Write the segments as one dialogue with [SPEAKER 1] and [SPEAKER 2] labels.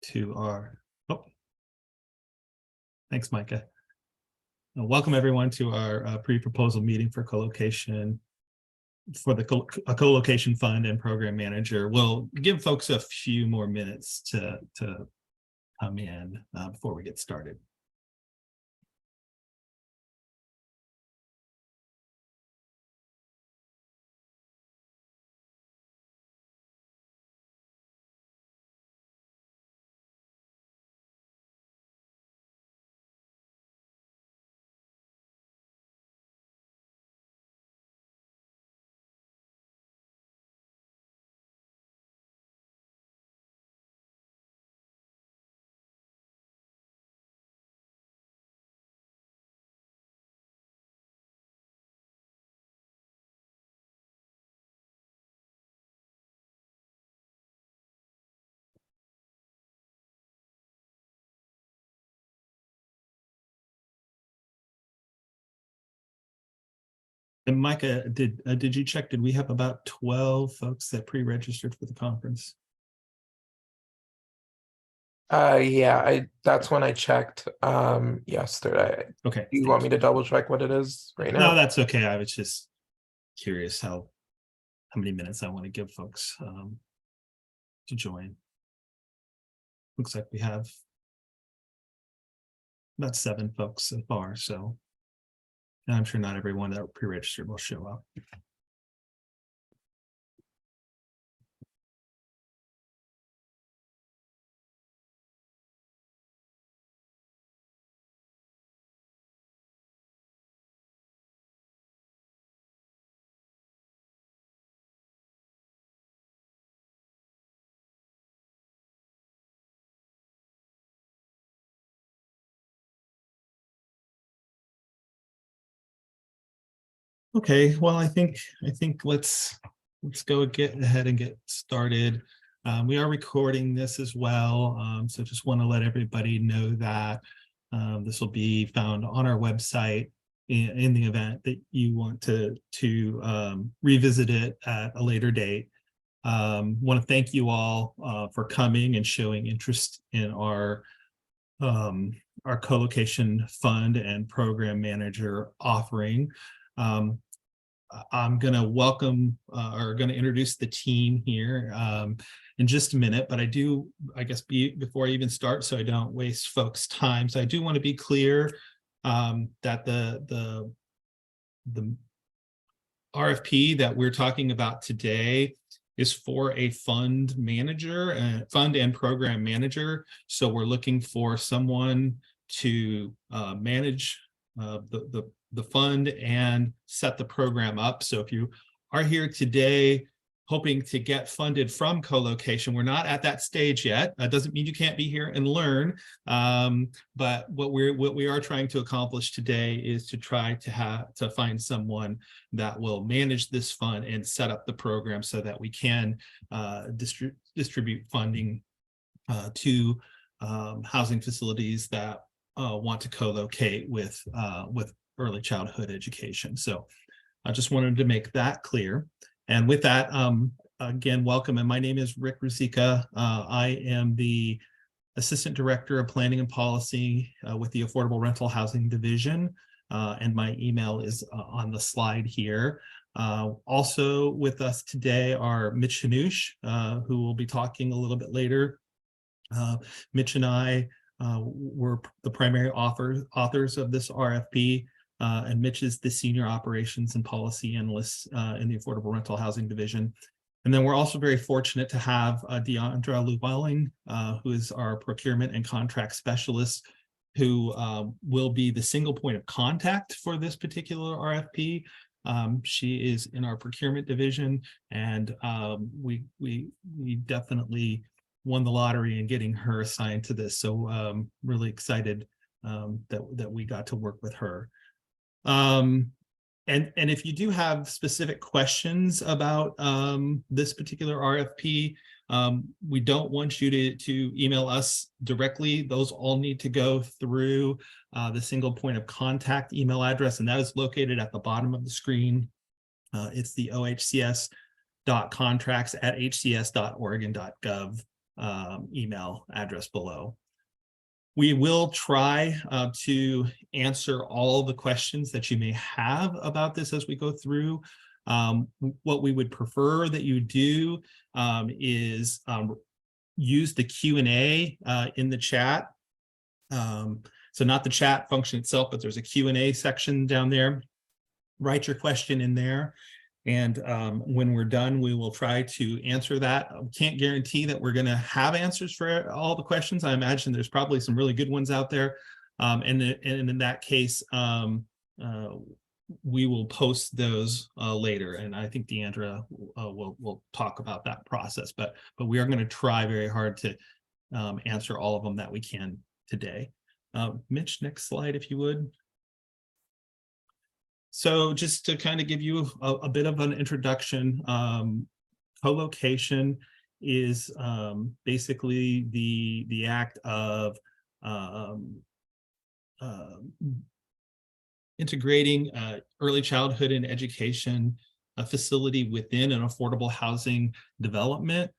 [SPEAKER 1] to our, thanks, Micah. Welcome everyone to our pre-proposal meeting for co-location for the co-location fund and program manager. We'll give folks a few more minutes to come in before we get started. And Micah, did you check? Did we have about 12 folks that pre-registered for the conference?
[SPEAKER 2] Yeah, that's when I checked yesterday.
[SPEAKER 1] Okay.
[SPEAKER 2] You want me to double check what it is right now?
[SPEAKER 1] No, that's okay. I was just curious how many minutes I want to give folks to join. Looks like we have about 7 folks so far, so I'm sure not everyone that pre-registered will show up. Okay, well, I think let's go ahead and get started. We are recording this as well, so just want to let everybody know that this will be found on our website in the event that you want to revisit it at a later date. Want to thank you all for coming and showing interest in our co-location fund and program manager offering. I'm going to welcome or going to introduce the team here in just a minute, but I guess before I even start, so I don't waste folks' time. So I do want to be clear that the RFP that we're talking about today is for a fund manager, fund and program manager. So we're looking for someone to manage the fund and set the program up. So if you are here today hoping to get funded from co-location, we're not at that stage yet. That doesn't mean you can't be here and learn. But what we are trying to accomplish today is to try to find someone that will manage this fund and set up the program so that we can distribute funding to housing facilities that want to co-locate with early childhood education. So I just wanted to make that clear. And with that, again, welcome. And my name is Rick Ruzicka. I am the Assistant Director of Planning and Policy with the Affordable Rental Housing Division. And my email is on the slide here. Also with us today are Mitch Hanoush, who will be talking a little bit later. Mitch and I were the primary authors of this RFP. And Mitch is the Senior Operations and Policy Analyst in the Affordable Rental Housing Division. And then we're also very fortunate to have Deandra Llewellyn, who is our Procurement and Contract Specialist, who will be the single point of contact for this particular RFP. She is in our Procurement Division, and we definitely won the lottery in getting her assigned to this. So really excited that we got to work with her. And if you do have specific questions about this particular RFP, we don't want you to email us directly. Those all need to go through the single point of contact email address, and that is located at the bottom of the screen. It's the ohcs.contracts@hcs.oregon.gov. email address below. We will try to answer all the questions that you may have about this as we go through. What we would prefer that you do is use the Q&A in the chat. So not the chat function itself, but there's a Q&A section down there. Write your question in there. And when we're done, we will try to answer that. Can't guarantee that we're going to have answers for all the questions. I imagine there's probably some really good ones out there. And in that case, we will post those later. And I think Deandra will talk about that process. But we are going to try very hard to answer all of them that we can today. Mitch, next slide, if you would. So just to kind of give you a bit of an introduction, co-location is basically the act of integrating early childhood and education facility within an affordable housing development.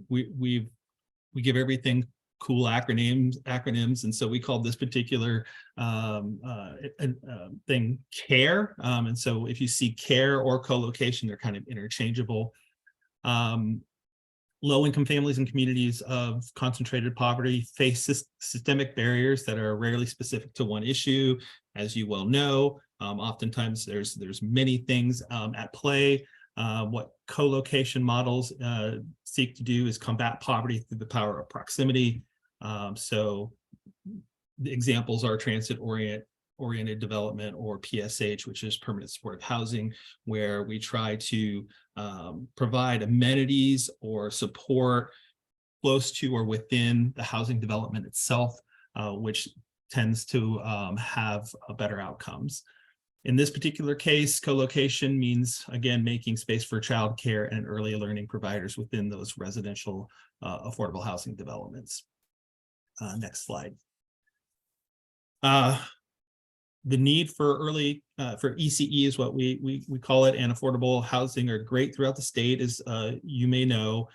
[SPEAKER 1] We give everything cool acronyms, and so we call this particular thing CARE. And so if you see CARE or co-location, they're kind of interchangeable. Low-income families and communities of concentrated poverty face systemic barriers that are rarely specific to one issue. As you well know, oftentimes there's many things at play. What co-location models seek to do is combat poverty through the power of proximity. So the examples are transit-oriented development, or PSH, which is permanent supportive housing, where we try to provide amenities or support close to or within the housing development itself, which tends to have better outcomes. In this particular case, co-location means, again, making space for childcare and early learning providers within those residential affordable housing developments. Next slide. The need for for ECE is what we call it, and affordable housing are great throughout the state, as you may know.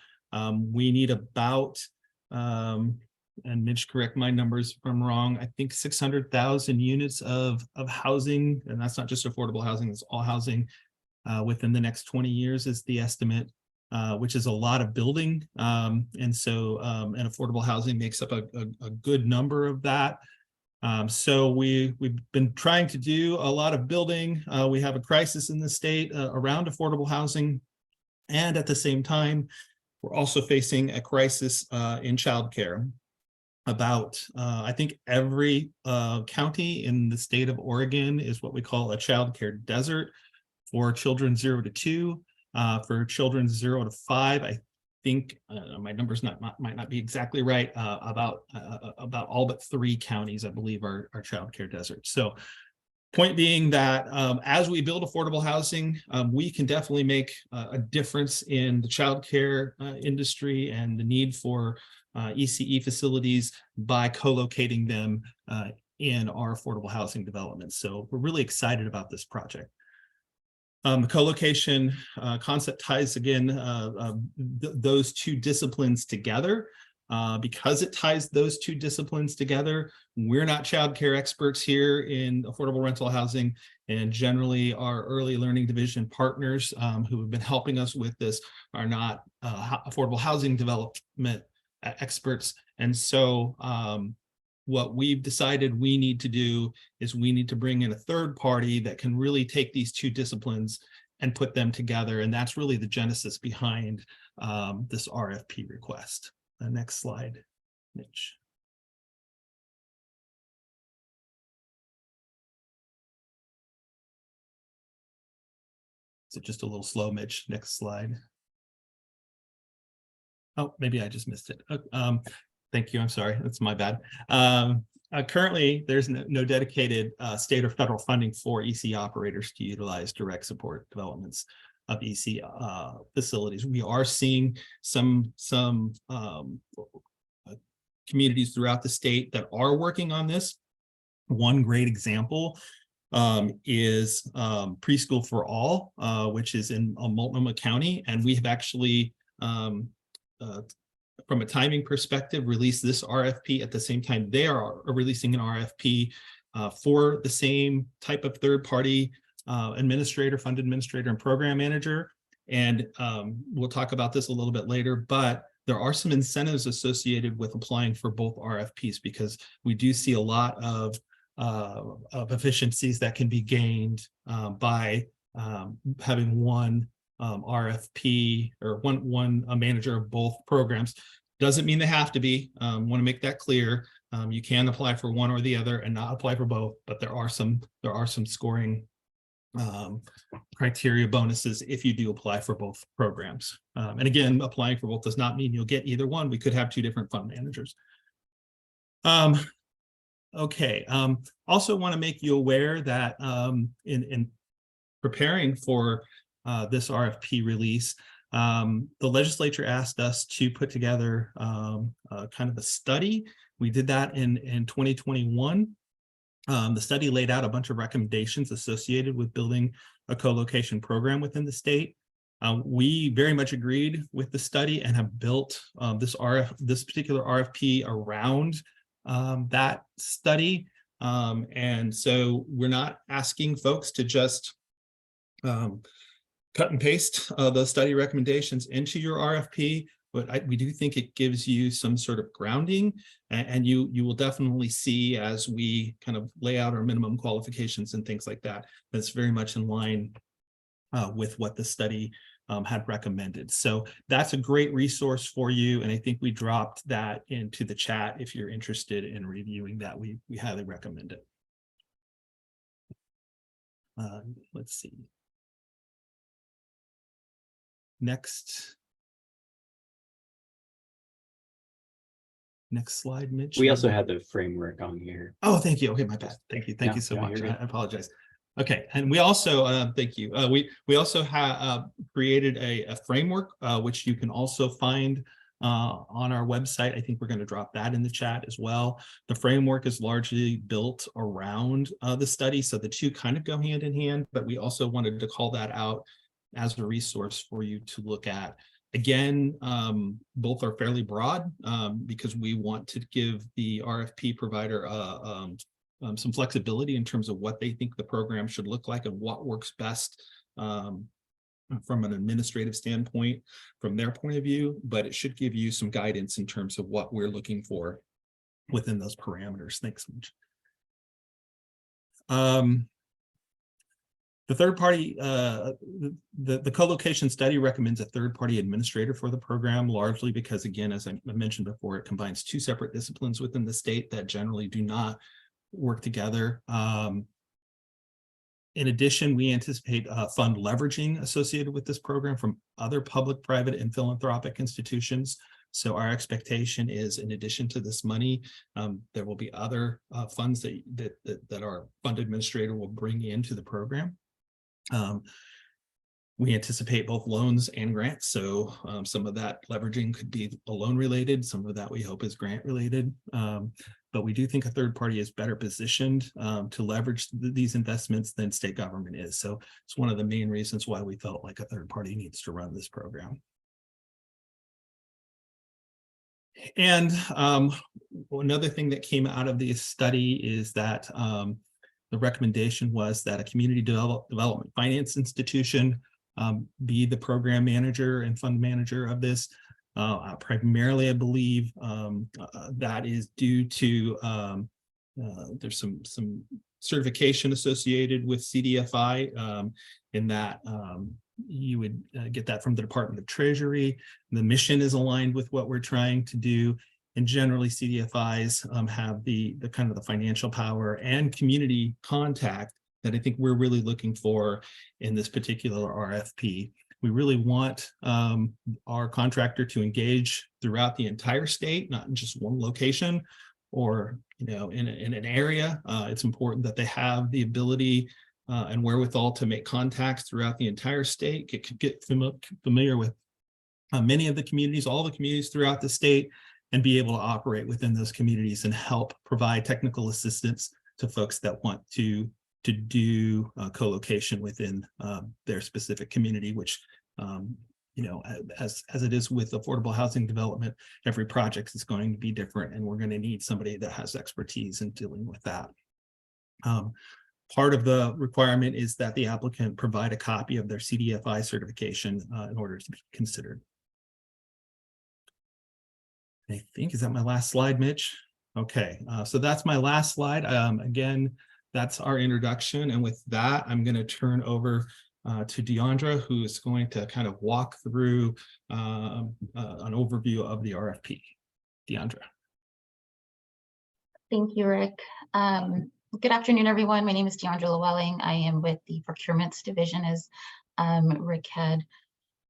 [SPEAKER 1] We need about, and Mitch, correct my numbers if I'm wrong, I think 600,000 units of housing, and that's not just affordable housing, it's all housing, within the next 20 years is the estimate, which is a lot of building. And so and affordable housing makes up a good number of that. So we've been trying to do a lot of building. We have a crisis in the state around affordable housing. And at the same time, we're also facing a crisis in childcare. About, I think every county in the state of Oregon is what we call a childcare desert for children 0 to 2. For children 0 to 5, I think my numbers might not be exactly right. About all but 3 counties, I believe, are childcare deserts. So, point being that as we build affordable housing, we can definitely make a difference in the childcare industry and the need for ECE facilities by co-locating them in our affordable housing developments. So we're really excited about this project. The co-location concept ties, again, those two disciplines together. Because it ties those two disciplines together, we're not childcare experts here in affordable rental housing, and generally our early learning division partners who have been helping us with this are not affordable housing development experts. And so what we've decided we need to do is we need to bring in a third party that can really take these two disciplines and put them together. And that's really the genesis behind this RFP request. Next slide, Mitch. Is it just a little slow, Mitch? Next slide. Oh, maybe I just missed it. Thank you. I'm sorry. That's my bad. Currently, there's no dedicated state or federal funding for EC operators to utilize direct support developments of EC facilities. We are seeing some communities throughout the state that are working on this. One great example is Preschool for All, which is in Multnomah County, and we have actually from a timing perspective, release this RFP at the same time they are releasing an RFP for the same type of third-party administrator, fund administrator, and program manager. And we'll talk about this a little bit later, but there are some incentives associated with applying for both RFPs, because we do see a lot of efficiencies that can be gained by having one RFP or one manager of both programs. Doesn't mean they have to be. Want to make that clear. You can apply for one or the other and not apply for both, but there are some scoring criteria bonuses if you do apply for both programs. And again, applying for both does not mean you'll get either one. We could have two different fund managers. Okay. Also want to make you aware that in preparing for this RFP release, the legislature asked us to put together kind of a study. We did that in 2021. The study laid out a bunch of recommendations associated with building a co-location program within the state. We very much agreed with the study and have built this particular RFP around that study. And so we're not asking folks to just cut and paste those study recommendations into your RFP, but we do think it gives you some sort of grounding, and you will definitely see as we kind of lay out our minimum qualifications and things like that, that's very much in line with what the study had recommended. So that's a great resource for you, and I think we dropped that into the chat if you're interested in reviewing that. We highly recommend it. Let's see. Next slide, Mitch.
[SPEAKER 3] We also had the framework on here.
[SPEAKER 1] Oh, thank you. Okay, my bad. Thank you. Thank you so much. I apologize. Okay, and we also thank you. We also have created a framework which you can also find on our website. I think we're going to drop that in the chat as well. The framework is largely built around the study, so the two kind of go hand in hand, but we also wanted to call that out as a resource for you to look at. Again, both are fairly broad because we want to give the RFP provider some flexibility in terms of what they think the program should look like and what works best from an administrative standpoint from their point of view, but it should give you some guidance in terms of what we're looking for within those parameters. Thanks so much. The third party, the co-location study recommends a third party administrator for the program, largely because, again, as I mentioned before, it combines two separate disciplines within the state that generally do not work together. In addition, we anticipate fund leveraging associated with this program from other public, private, and philanthropic institutions. So our expectation is, in addition to this money, there will be other funds that our fund administrator will bring into the program. We anticipate both loans and grants. So some of that leveraging could be loan related. Some of that we hope is grant related. But we do think a third party is better positioned to leverage these investments than state government is. So it's one of the main reasons why we felt like a third party needs to run this program. And another thing that came out of this study is that the recommendation was that a community development finance institution be the program manager and fund manager of this. Primarily, I believe that is due to there's some certification associated with CDFI in that you would get that from the Department of Treasury. The mission is aligned with what we're trying to do. And generally, CDFIs have the kind of the financial power and community contact that I think we're really looking for in this particular RFP. We really want our contractor to engage throughout the entire state, not in just one location or in an area. It's important that they have the ability and wherewithal to make contacts throughout the entire state, get familiar with many of the communities, all the communities throughout the state, and be able to operate within those communities and help provide technical assistance to folks that want to do co-location within their specific community, which as it is with affordable housing development, every project is going to be different, and we're going to need somebody that has expertise in dealing with that. Part of the requirement is that the applicant provide a copy of their CDFI certification in order to be considered. I think, is that my last slide, Mitch? Okay, so that's my last slide. Again, that's our introduction. And with that, I'm going to turn over to Deandra, who is going to kind of walk through an overview of the RFP. Deandra.
[SPEAKER 4] Thank you, Rick. Good afternoon, everyone. My name is Deandra Llewellyn. I am with the Procurements Division, as Rick had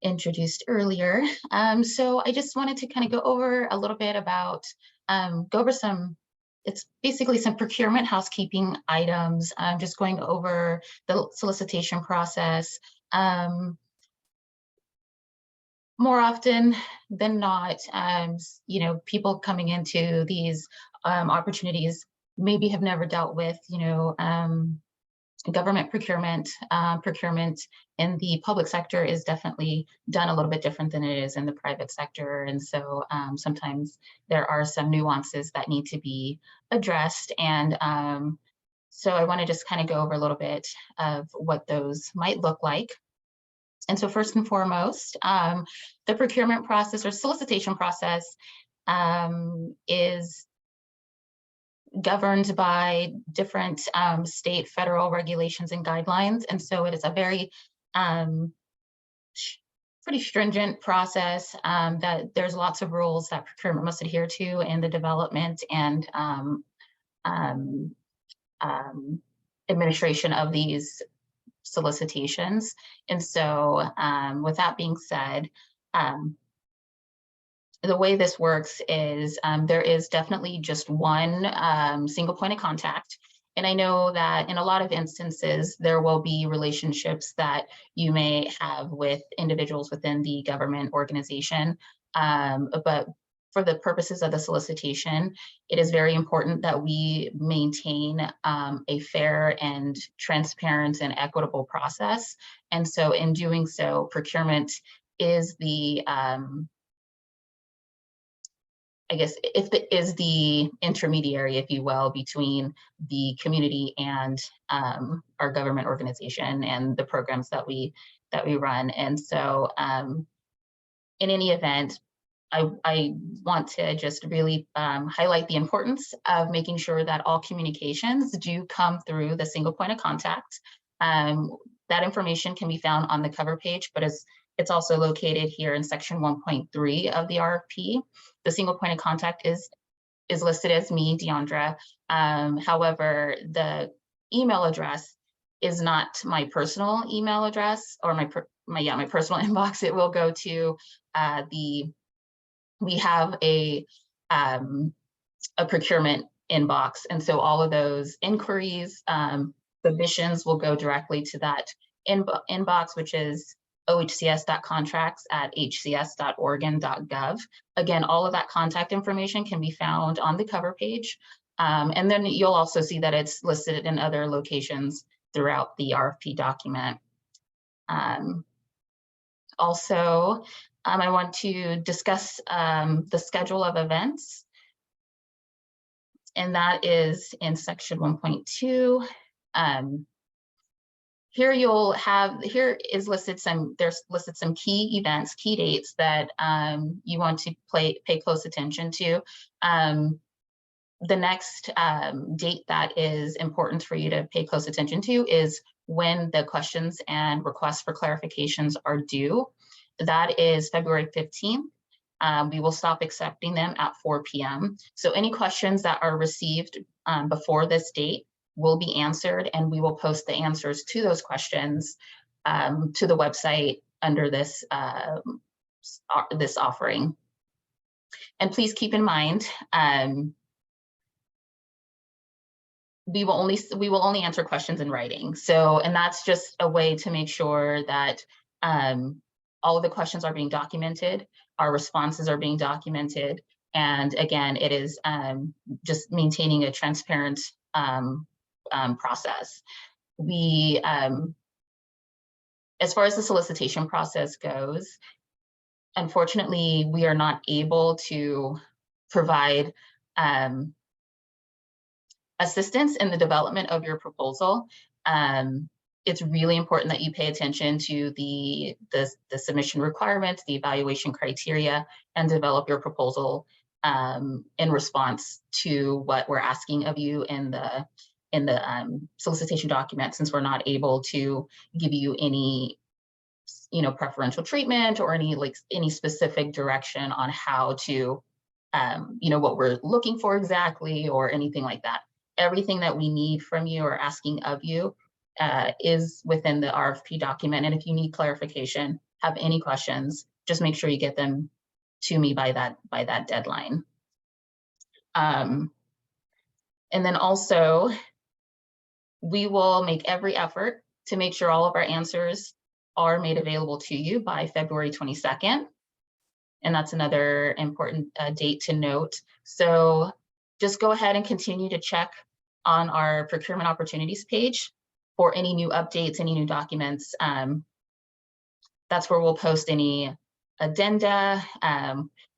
[SPEAKER 4] introduced earlier. So I just wanted to kind of go over a little bit about, it's basically some procurement housekeeping items. I'm just going over the solicitation process. More often than not, people coming into these opportunities maybe have never dealt with, government procurement. Procurement in the public sector is definitely done a little bit different than it is in the private sector. And so sometimes there are some nuances that need to be addressed. And so I want to just kind of go over a little bit of what those might look like. And so first and foremost, the procurement process or solicitation process is governed by different state, federal regulations and guidelines. And so it is a very pretty stringent process that there's lots of rules that procurement must adhere to in the development and administration of these solicitations. And so with that being said, the way this works is there is definitely just one single point of contact. And I know that in a lot of instances, there will be relationships that you may have with individuals within the government organization. But for the purposes of the solicitation, it is very important that we maintain a fair and transparent and equitable process. And so in doing so, procurement is the is the intermediary, if you will, between the community and our government organization and the programs that we run. And so in any event, I want to just really highlight the importance of making sure that all communications do come through the single point of contact. That information can be found on the cover page, but it's also located here in section 1.3 of the RFP. The single point of contact is listed as me, Deandra. However, the email address is not my personal email address or my personal inbox. It will go to we have a procurement inbox, and so all of those inquiries, submissions will go directly to that inbox, which is ohcs.contracts@hcs.oregon.gov. Again, all of that contact information can be found on the cover page. And then you'll also see that it's listed in other locations throughout the RFP document. Also, I want to discuss the schedule of events. And that is in section 1.2. There's listed some key events, key dates that you want to pay close attention to. The next date that is important for you to pay close attention to is when the questions and requests for clarifications are due. That is February 15th. We will stop accepting them at 4 p.m. So any questions that are received before this date will be answered, and we will post the answers to those questions to the website under this this offering. And please keep in mind, we will only answer questions in writing. So, and that's just a way to make sure that all of the questions are being documented, our responses are being documented, and again, it is just maintaining a transparent process. We, as far as the solicitation process goes, unfortunately, we are not able to provide assistance in the development of your proposal. It's really important that you pay attention to the submission requirements, the evaluation criteria, and develop your proposal in response to what we're asking of you in the solicitation document, since we're not able to give you any preferential treatment or any specific direction on how to what we're looking for exactly or anything like that. Everything that we need from you or asking of you is within the RFP document. And if you need clarification, have any questions, just make sure you get them to me by that deadline. And then also, we will make every effort to make sure all of our answers are made available to you by February 22nd. And that's another important date to note. So just go ahead and continue to check on our procurement opportunities page for any new updates, any new documents. That's where we'll post any addenda,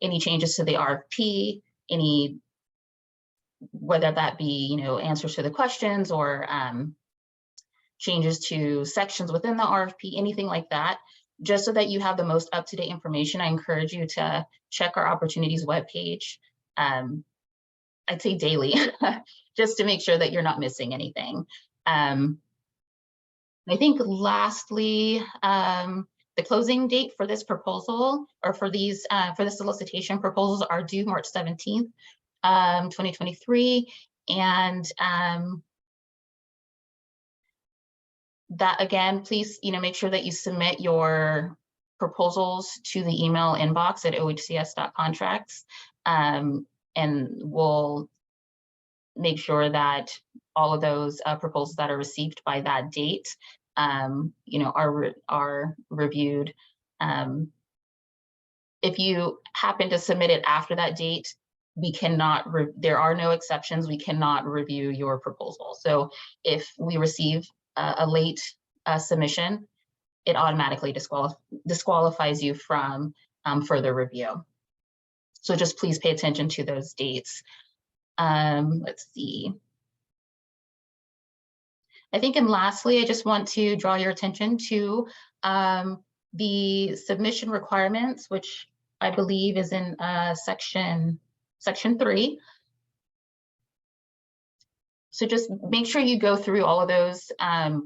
[SPEAKER 4] any changes to the RFP, whether that be answers to the questions or changes to sections within the RFP, anything like that. Just so that you have the most up-to-date information, I encourage you to check our opportunities webpage. I'd say daily, just to make sure that you're not missing anything. I think lastly, the closing date for this proposal or for the solicitation proposals are due March 17th, 2023. And that again, please, make sure that you submit your proposals to the email inbox at ohcs.contracts, and we'll make sure that all of those proposals that are received by that date, are reviewed. If you happen to submit it after that date, we cannot. There are no exceptions. We cannot review your proposal. So if we receive a late submission, it automatically disqualifies you from further review. So just please pay attention to those dates. Let's see. I think, and lastly, I just want to draw your attention to the submission requirements, which I believe is in section 3. So just make sure you go through all of those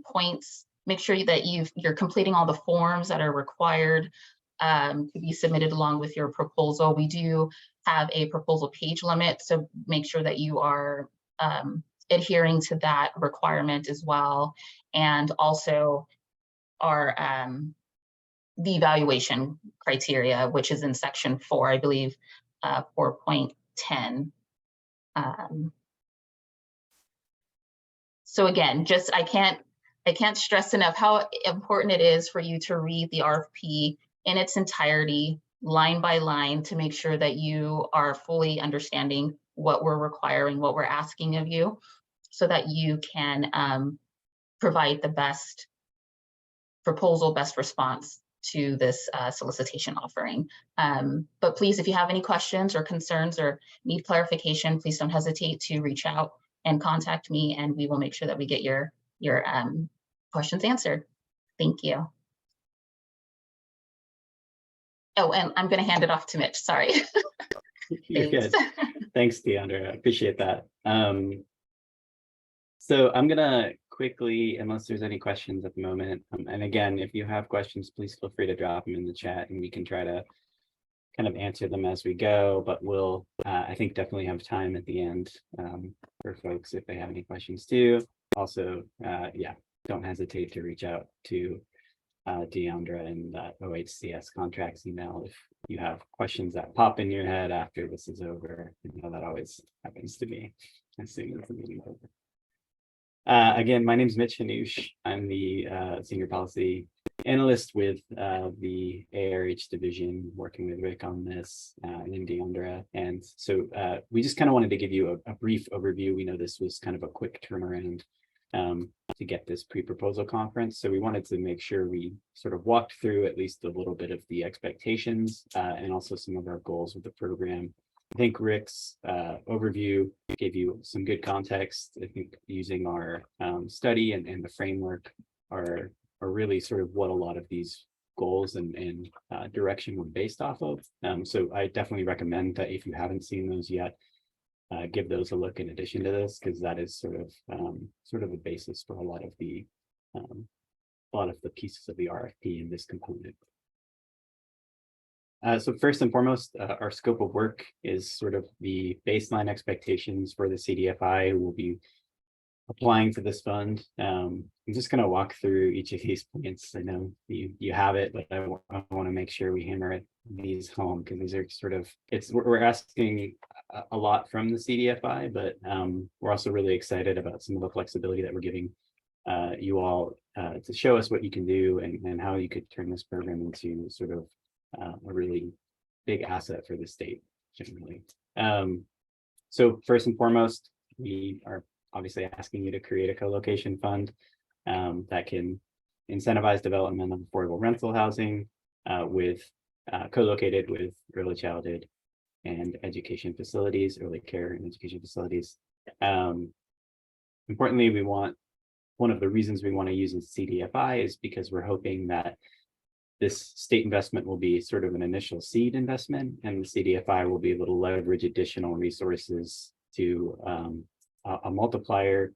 [SPEAKER 4] points. Make sure that you're completing all the forms that are required to be submitted along with your proposal. We do have a proposal page limit, so make sure that you are adhering to that requirement as well. And also our the evaluation criteria, which is in section 4, I believe, 4.10. So again, just I can't stress enough how important it is for you to read the RFP in its entirety, line by line, to make sure that you are fully understanding what we're requiring, what we're asking of you, so that you can provide the best proposal, best response to this solicitation offering. But please, if you have any questions or concerns or need clarification, please don't hesitate to reach out and contact me, and we will make sure that we get your questions answered. Thank you. Oh, and I'm going to hand it off to Mitch. Sorry.
[SPEAKER 3] You're good. Thanks, Deandra. I appreciate that. So I'm going to quickly, unless there's any questions at the moment, and again, if you have questions, please feel free to drop them in the chat and we can try to kind of answer them as we go, but we'll, I think, definitely have time at the end for folks if they have any questions too. Also, yeah, don't hesitate to reach out to Deandra and OHCS contracts email if you have questions that pop in your head after this is over. You know, that always happens to me as soon as the meeting's over. Again, my name is Mitch Hanoush. I'm the Senior Policy Analyst with the ARH division, working with Rick on this and Deandra. And so we just kind of wanted to give you a brief overview. We know this was kind of a quick turnaround to get this pre-proposal conference. So we wanted to make sure we sort of walked through at least a little bit of the expectations and also some of our goals with the program. I think Rick's overview gave you some good context. I think using our study and the framework are really sort of what a lot of these goals and direction were based off of. So I definitely recommend that if you haven't seen those yet, give those a look in addition to this, because that is sort of a basis for a lot of the pieces of the RFP in this component. So first and foremost, our scope of work is sort of the baseline expectations for the CDFI who will be applying for this fund. I'm just going to walk through each of these points. I know you have it, but I want to make sure we hammer these home, because these are sort of, we're asking a lot from the CDFI, but we're also really excited about some of the flexibility that we're giving you all to show us what you can do and how you could turn this program into sort of a really big asset for the state generally. So first and foremost, we are obviously asking you to create a co-location fund that can incentivize development of affordable rental housing with co-located with early childhood and education facilities, early care and education facilities. Importantly, one of the reasons we want to use CDFI is because we're hoping that this state investment will be sort of an initial seed investment, and the CDFI will be able to leverage additional resources to a multiplier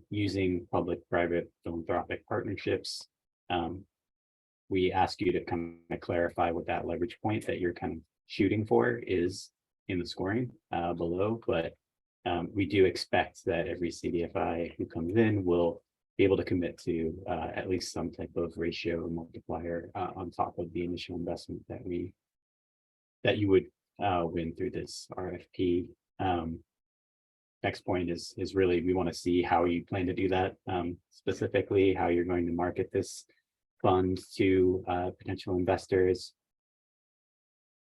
[SPEAKER 3] using public-private philanthropic partnerships. We ask you to kind of clarify what that leverage point that you're kind of shooting for is in the scoring below, but we do expect that every CDFI who comes in will be able to commit to at least some type of ratio or multiplier on top of the initial investment that you would win through this RFP. Next point is really, we want to see how you plan to do that, specifically how you're going to market this fund to potential investors.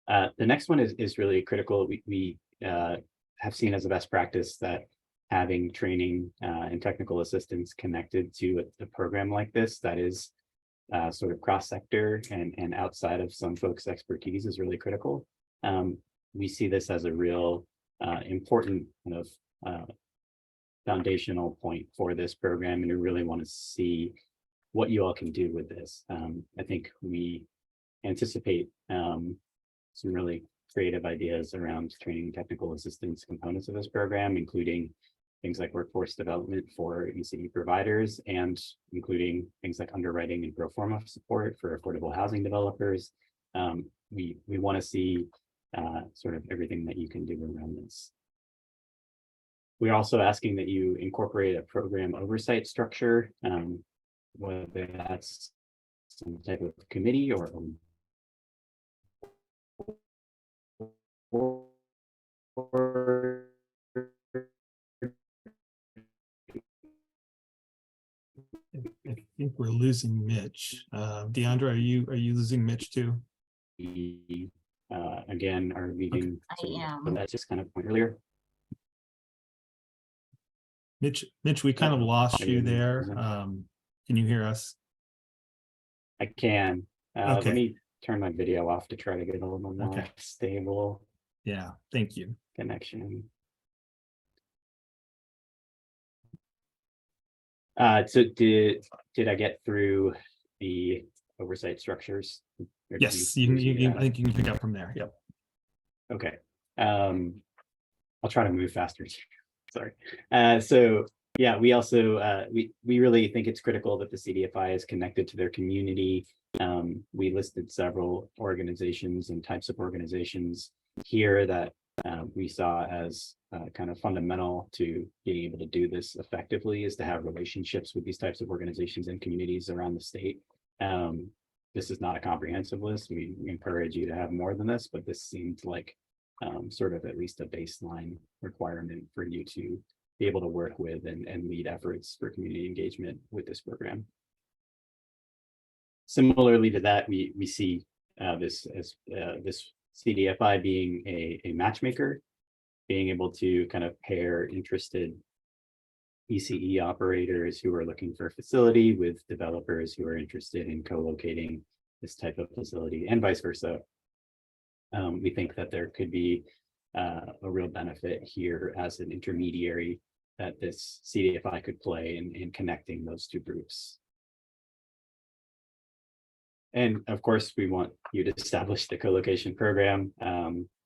[SPEAKER 3] The next one is really critical. We have seen as a best practice that having training and technical assistance connected to a program like this that is sort of cross-sector and outside of some folks' expertise is really critical. We see this as a real important kind of foundational point for this program, and we really want to see what you all can do with this. I think we anticipate some really creative ideas around training and technical assistance components of this program, including things like workforce development for ECE providers, and including things like underwriting and pro forma support for affordable housing developers. We want to see sort of everything that you can do around this. We're also asking that you incorporate a program oversight structure, whether that's some type of committee or
[SPEAKER 1] I think we're losing Mitch. Deandra, are you losing Mitch too?
[SPEAKER 3] Again, are leaving.
[SPEAKER 4] I am.
[SPEAKER 3] But that's just kind of point earlier.
[SPEAKER 1] Mitch, we kind of lost you there. Can you hear us?
[SPEAKER 3] I can.
[SPEAKER 1] Okay.
[SPEAKER 3] Let me turn my video off to try to get a little more stable.
[SPEAKER 1] Yeah, thank you.
[SPEAKER 3] Connection. So did I get through the oversight structures?
[SPEAKER 1] Yes, I think you can pick up from there. Yep.
[SPEAKER 3] Okay. I'll try to move faster. Sorry. So yeah, we also we really think it's critical that the CDFI is connected to their community. We listed several organizations and types of organizations here that we saw as kind of fundamental to being able to do this effectively, is to have relationships with these types of organizations and communities around the state. This is not a comprehensive list. We encourage you to have more than this, but this seemed like sort of at least a baseline requirement for you to be able to work with and lead efforts for community engagement with this program. Similarly to that, we see this as this CDFI being a matchmaker, being able to kind of pair interested ECE operators who are looking for a facility with developers who are interested in co-locating this type of facility, and vice versa. We think that there could be a real benefit here as an intermediary that this CDFI could play in connecting those two groups. And of course, we want you to establish the co-location program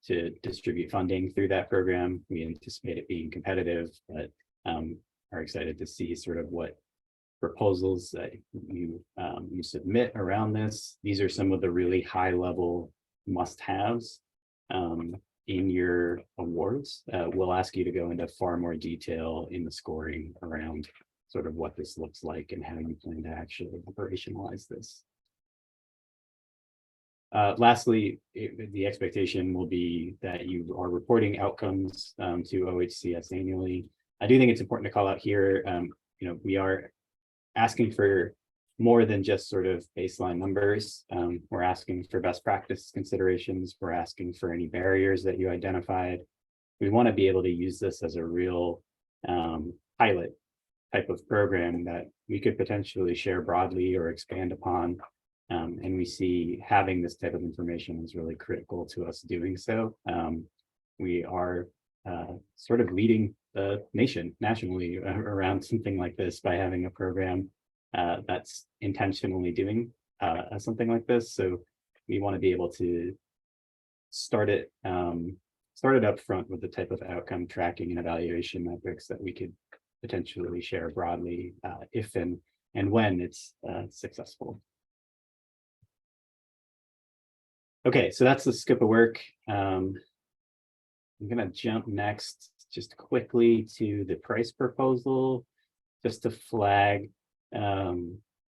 [SPEAKER 3] to distribute funding through that program. We anticipate it being competitive, but are excited to see sort of what proposals that you submit around this. These are some of the really high level must-haves in your awards. We'll ask you to go into far more detail in the scoring around sort of what this looks like and how you plan to actually operationalize this. Lastly, the expectation will be that you are reporting outcomes to OHCS annually. I do think it's important to call out here, we are asking for more than just sort of baseline numbers. We're asking for best practice considerations. We're asking for any barriers that you identified. We want to be able to use this as a real pilot type of program that we could potentially share broadly or expand upon. And we see having this type of information is really critical to us doing so. We are sort of leading the nation nationally around something like this by having a program that's intentionally doing something like this. So we want to be able to start it up front with the type of outcome tracking and evaluation metrics that we could potentially share broadly if and when it's successful. Okay, so that's the scope of work. I'm gonna jump next just quickly to the price proposal, just to flag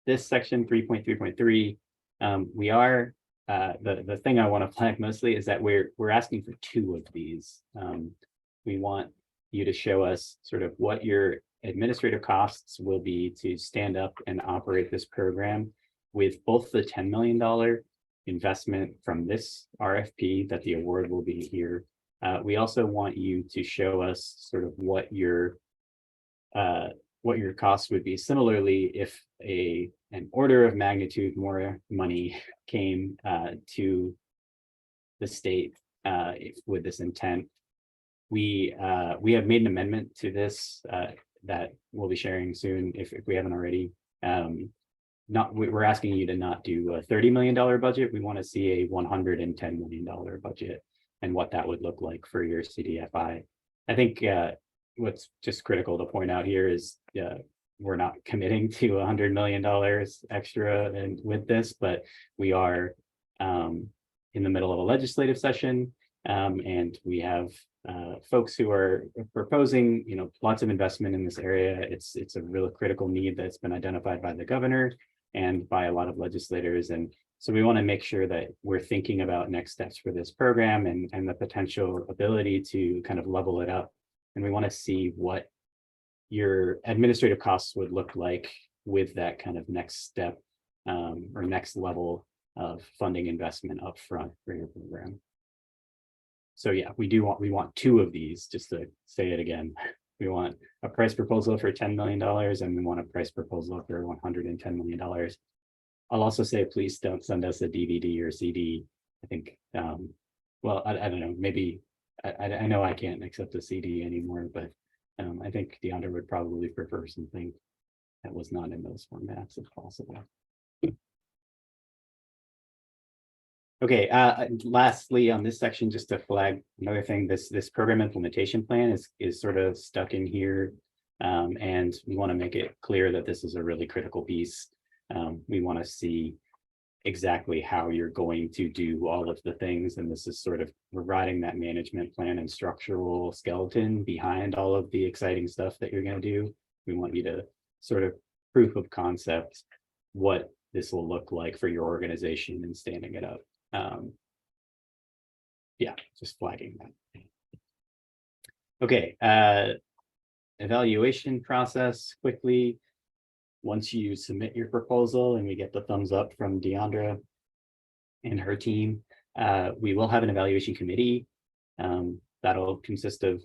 [SPEAKER 3] this section 3.3.3. We are the thing I want to flag mostly is that we're asking for two of these. We want you to show us sort of what your administrative costs will be to stand up and operate this program with both the $10 million investment from this RFP that the award will be here. We also want you to show us sort of what your costs would be similarly if an order of magnitude more money came to the state with this intent. We have made an amendment to this that we'll be sharing soon if we haven't already. We're asking you to not do a $30 million budget. We want to see a $110 million budget and what that would look like for your CDFI. I think what's just critical to point out here is we're not committing to $100 million extra with this, but we are in the middle of a legislative session, and we have folks who are proposing, lots of investment in this area. It's a real critical need that's been identified by the governor and by a lot of legislators. And so we want to make sure that we're thinking about next steps for this program and the potential ability to kind of level it up. And we want to see what your administrative costs would look like with that kind of next step or next level of funding investment up front for your program. So yeah, we want two of these, just to say it again. We want a price proposal for $10 million and we want a price proposal for $110 million. I'll also say, please don't send us a DVD or CD. I think, well, I don't know, maybe, I know I can't accept a CD anymore, but I think Deandra would probably prefer something that was not in those formats if possible. Okay, lastly, on this section, just to flag another thing, this program implementation plan is sort of stuck in here. And we want to make it clear that this is a really critical piece. We want to see exactly how you're going to do all of the things. And this is sort of providing that management plan and structural skeleton behind all of the exciting stuff that you're going to do. We want you to sort of proof of concept what this will look like for your organization and standing it up. Yeah, just flagging that. Okay, evaluation process quickly. Once you submit your proposal and we get the thumbs up from Deandra and her team, we will have an evaluation committee that'll consist of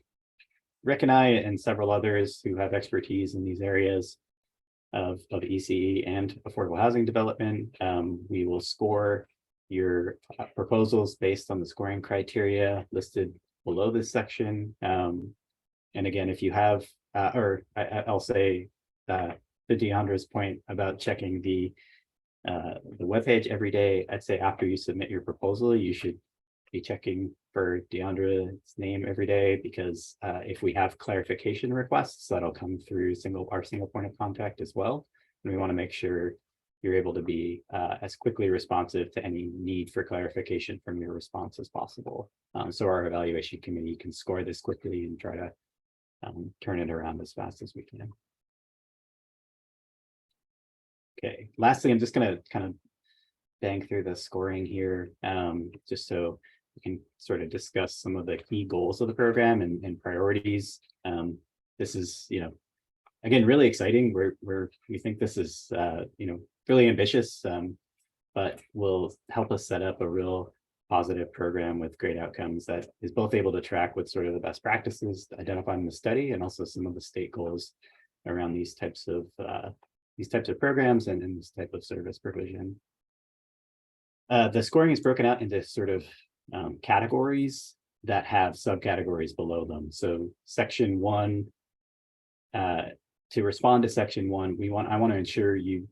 [SPEAKER 3] Rick and I and several others who have expertise in these areas of ECE and affordable housing development, we will score your proposals based on the scoring criteria listed below this section. And again, if you have, I'll say to Deandra's point about checking the webpage every day, I'd say after you submit your proposal, you should be checking for Deandra's name every day, because if we have clarification requests, that'll come through our single point of contact as well. And we want to make sure you're able to be as quickly responsive to any need for clarification from your response as possible. So our evaluation committee can score this quickly and try to turn it around as fast as we can. Okay, lastly, I'm just going to kind of bang through the scoring here, just so we can sort of discuss some of the key goals of the program and priorities. This is, again, really exciting. We think this is, really ambitious, but will help us set up a real positive program with great outcomes that is both able to track with sort of the best practices identified in the study and also some of the state goals around these types of programs and this type of service provision. The scoring is broken out into sort of categories that have subcategories below them. So section 1, to respond to section 1, I want to ensure you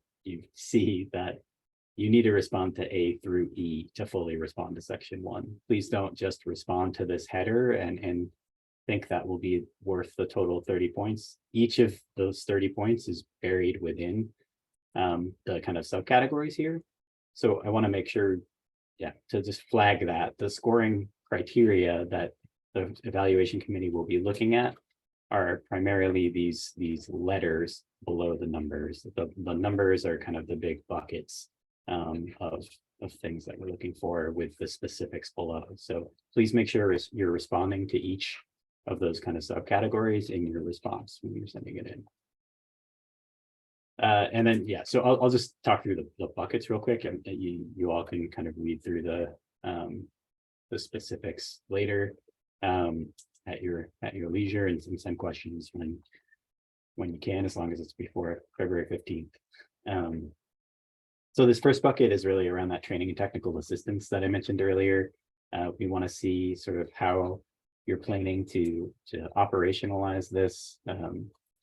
[SPEAKER 3] see that you need to respond to A through E to fully respond to section 1. Please don't just respond to this header and think that will be worth the total 30 points. Each of those 30 points is buried within the kind of subcategories here. So I want to make sure, to just flag that the scoring criteria that the evaluation committee will be looking at are primarily these letters below the numbers. The numbers are kind of the big buckets of things that we're looking for with the specifics below. So please make sure you're responding to each of those kind of subcategories in your response when you're sending it in. And then, so I'll just talk through the buckets real quick, and you all can kind of read through the specifics later at your leisure, and send questions when you can, as long as it's before February 15th. So this first bucket is really around that training and technical assistance that I mentioned earlier. We want to see sort of how you're planning to operationalize this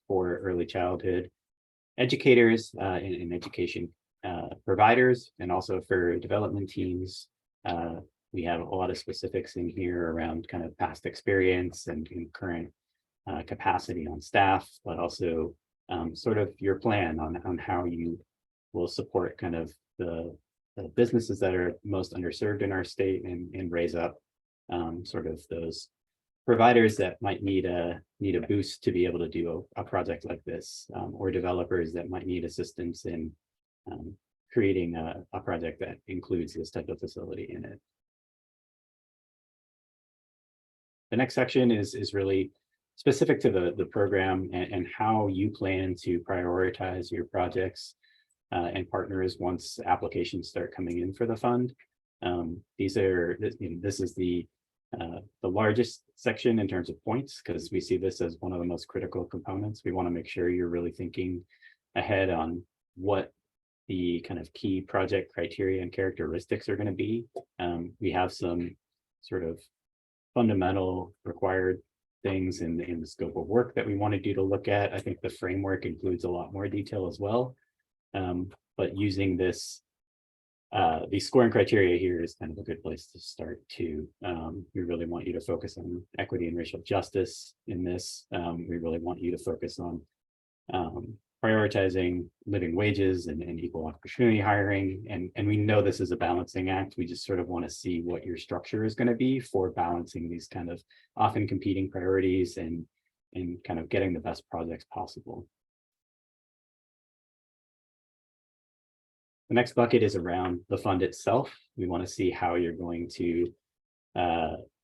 [SPEAKER 3] for early childhood educators and education providers, and also for development teams. We have a lot of specifics in here around kind of past experience and current capacity on staff, but also sort of your plan on how you will support kind of the businesses that are most underserved in our state and raise up sort of those providers that might need a boost to be able to do a project like this, or developers that might need assistance in creating a project that includes this type of facility in it. The next section is really specific to the program and how you plan to prioritize your projects and partners once applications start coming in for the fund. This is the largest section in terms of points, because we see this as one of the most critical components. We want to make sure you're really thinking ahead on what the kind of key project criteria and characteristics are going to be. We have some sort of fundamental required things in the scope of work that we wanted you to look at. I think the framework includes a lot more detail as well. But using these scoring criteria here is kind of a good place to start too. We really want you to focus on equity and racial justice in this. We really want you to focus on prioritizing living wages and equal opportunity hiring. And we know this is a balancing act. We just sort of want to see what your structure is going to be for balancing these kind of often competing priorities and kind of getting the best projects possible. The next bucket is around the fund itself. We want to see how you're going to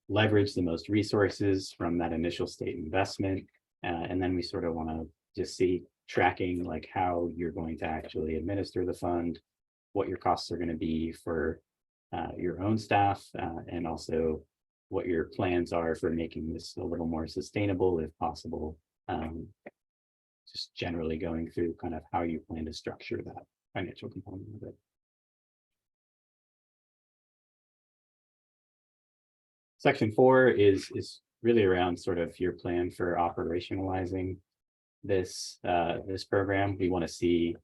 [SPEAKER 3] leverage the most resources from that initial state investment. And then we sort of want to just see tracking like how you're going to actually administer the fund, what your costs are going to be for your own staff, and also what your plans are for making this a little more sustainable if possible. Just generally going through kind of how you plan to structure that financial component of it. Section 4 is really around sort of your plan for operationalizing this this program. We want to see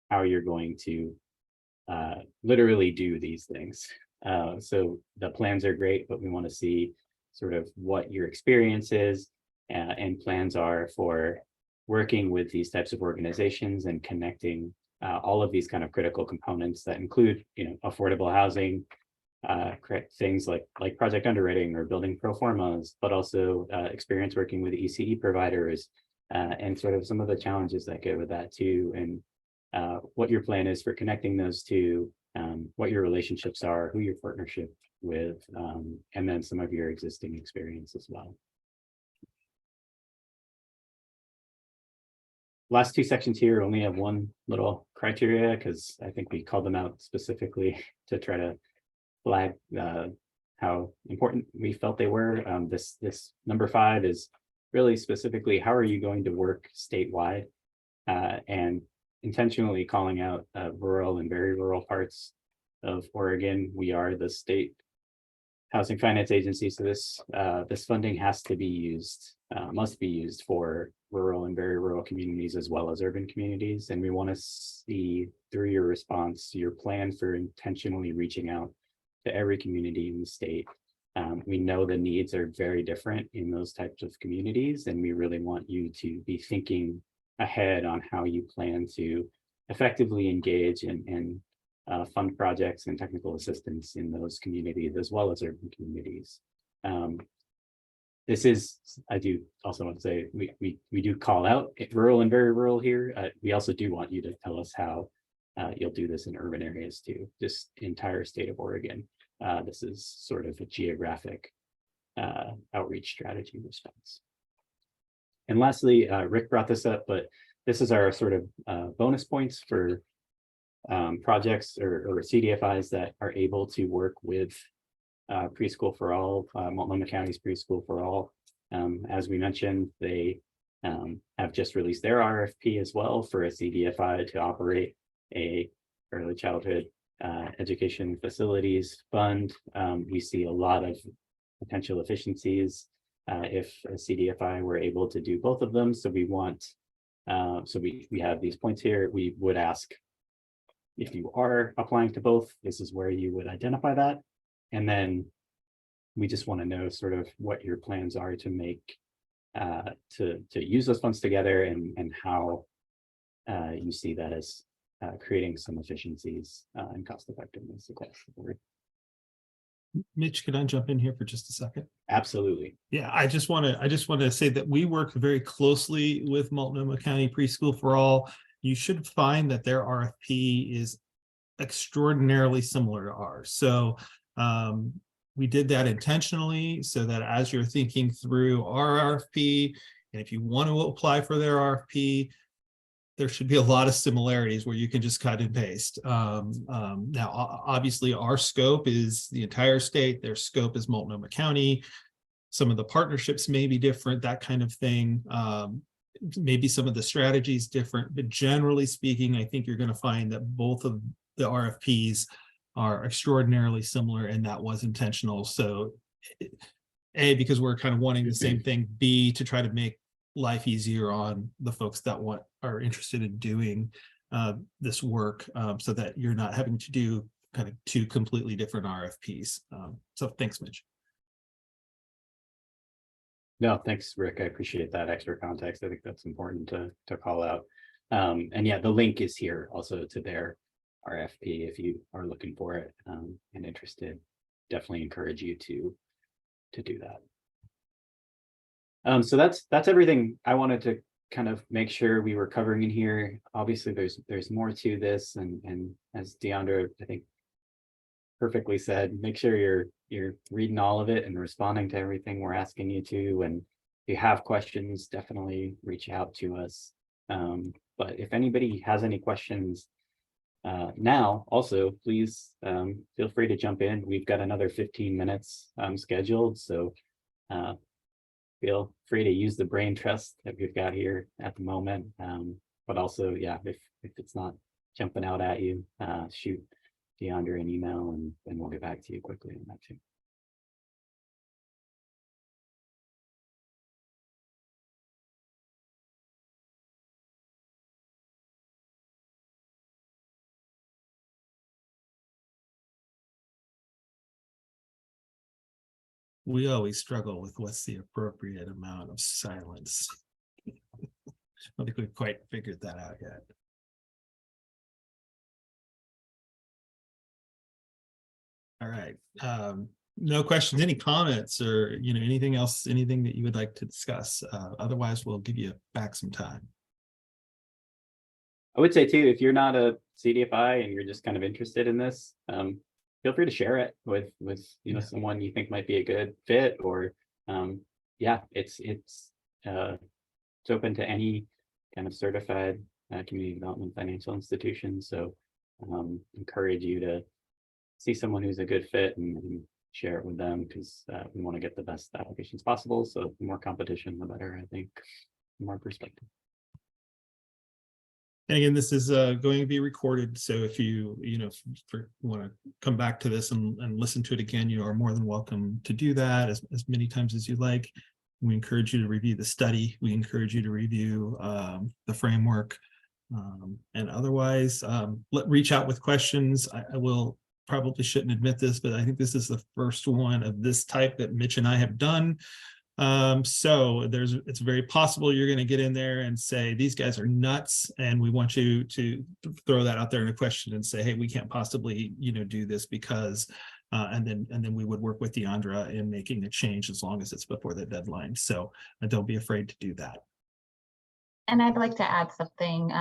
[SPEAKER 3] how you're going to literally do these things. So the plans are great, but we want to see sort of what your experience is and plans are for working with these types of organizations and connecting all of these kind of critical components that include, affordable housing, things like project underwriting or building pro formas, but also experience working with ECE providers and sort of some of the challenges that go with that too, and what your plan is for connecting those two, what your relationships are, who your partnership with, and then some of your existing experience as well. Last two sections here only have one little criteria because I think we called them out specifically to try to flag how important we felt they were. This number 5 is really specifically how are you going to work statewide, and intentionally calling out rural and very rural parts of Oregon. We are the state housing finance agency, so this funding has to be used, must be used for rural and very rural communities as well as urban communities. And we want to see through your response, your plan for intentionally reaching out to every community in the state. We know the needs are very different in those types of communities, and we really want you to be thinking ahead on how you plan to effectively engage and fund projects and technical assistance in those communities as well as urban communities. This is, I do also want to say, we do call out rural and very rural here. We also do want you to tell us how you'll do this in urban areas too, just entire state of Oregon. This is sort of a geographic outreach strategy response. And lastly, Rick brought this up, but this is our sort of bonus points for projects or CDFIs that are able to work with Preschool for All, Multnomah County's Preschool for All. As we mentioned, they have just released their RFP as well for a CDFI to operate a early childhood education facilities fund. We see a lot of potential efficiencies if a CDFI were able to do both of them. So we want, so we have these points here. We would ask if you are applying to both, this is where you would identify that. And then we just want to know sort of what your plans are to make, to use those funds together and how you see that as creating some efficiencies and cost effectiveness across the board.
[SPEAKER 1] Mitch, can I jump in here for just a second?
[SPEAKER 3] Absolutely.
[SPEAKER 1] Yeah, I just want to say that we work very closely with Multnomah County Preschool for All. You should find that their RFP is extraordinarily similar to ours. So we did that intentionally so that as you're thinking through our RFP, and if you want to apply for their RFP, there should be a lot of similarities where you can just cut and paste. Now, obviously, our scope is the entire state. Their scope is Multnomah County. Some of the partnerships may be different, that kind of thing. Maybe some of the strategies different, but generally speaking, I think you're going to find that both of the RFPs are extraordinarily similar, and that was intentional. So A, because we're kind of wanting the same thing, B, to try to make life easier on the folks that are interested in doing this work, so that you're not having to do kind of two completely different RFPs. So thanks, Mitch.
[SPEAKER 3] No, thanks, Rick. I appreciate that extra context. I think that's important to call out. And yeah, the link is here also to their RFP if you are looking for it and interested. Definitely encourage you to do that. So that's everything I wanted to kind of make sure we were covering in here. Obviously, there's more to this, and as Deandra, I think, perfectly said, make sure you're reading all of it and responding to everything we're asking you to. And if you have questions, definitely reach out to us. But if anybody has any questions Now, also, please feel free to jump in. We've got another 15 minutes scheduled, so feel free to use the brain trust that we've got here at the moment. But also, yeah, if it's not jumping out at you, shoot DeAndre an email and we'll get back to you quickly on that too.
[SPEAKER 1] We always struggle with what's the appropriate amount of silence. I don't think we've quite figured that out yet. All right. No questions, any comments or, anything else, anything that you would like to discuss? Otherwise, we'll give you back some time.
[SPEAKER 3] I would say too, if you're not a CDFI and you're just kind of interested in this, feel free to share it with someone you think might be a good fit, or yeah, it's open to any kind of certified community development financial institution. So encourage you to see someone who's a good fit and share it with them, because we want to get the best applications possible. So the more competition, the better, I think, from our perspective.
[SPEAKER 1] And again, this is going to be recorded. So if you want to come back to this and listen to it again, you are more than welcome to do that as many times as you like. We encourage you to review the study. We encourage you to review the framework. And otherwise, reach out with questions. I will probably shouldn't admit this, but I think this is the first one of this type that Mitch and I have done. So it's very possible you're going to get in there and say, these guys are nuts. And we want you to throw that out there in a question and say, hey, we can't possibly, do this because, and then we would work with DeAndre in making a change as long as it's before the deadline. So don't be afraid to do that.
[SPEAKER 4] And I'd like to add something,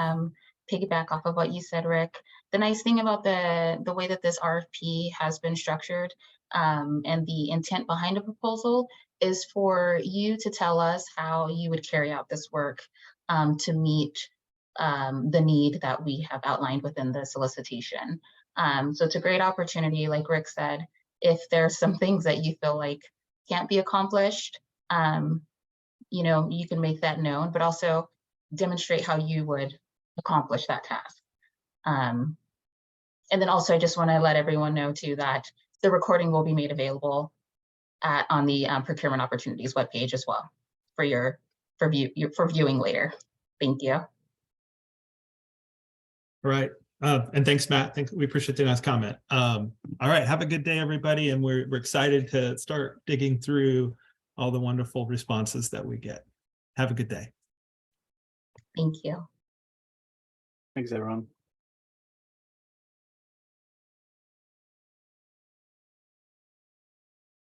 [SPEAKER 4] piggyback off of what you said, Rick. The nice thing about the way that this RFP has been structured, and the intent behind a proposal is for you to tell us how you would carry out this work to meet the need that we have outlined within the solicitation. So it's a great opportunity, like Rick said, if there's some things that you feel like can't be accomplished, you can make that known, but also demonstrate how you would accomplish that task. And then also, I just want to let everyone know too that the recording will be made available on the procurement opportunities webpage as well for viewing later. Thank you.
[SPEAKER 1] All right. And thanks, Matt. We appreciate the nice comment. All right. Have a good day, everybody. And we're excited to start digging through all the wonderful responses that we get. Have a good day.
[SPEAKER 4] Thank you.
[SPEAKER 3] Thanks, everyone.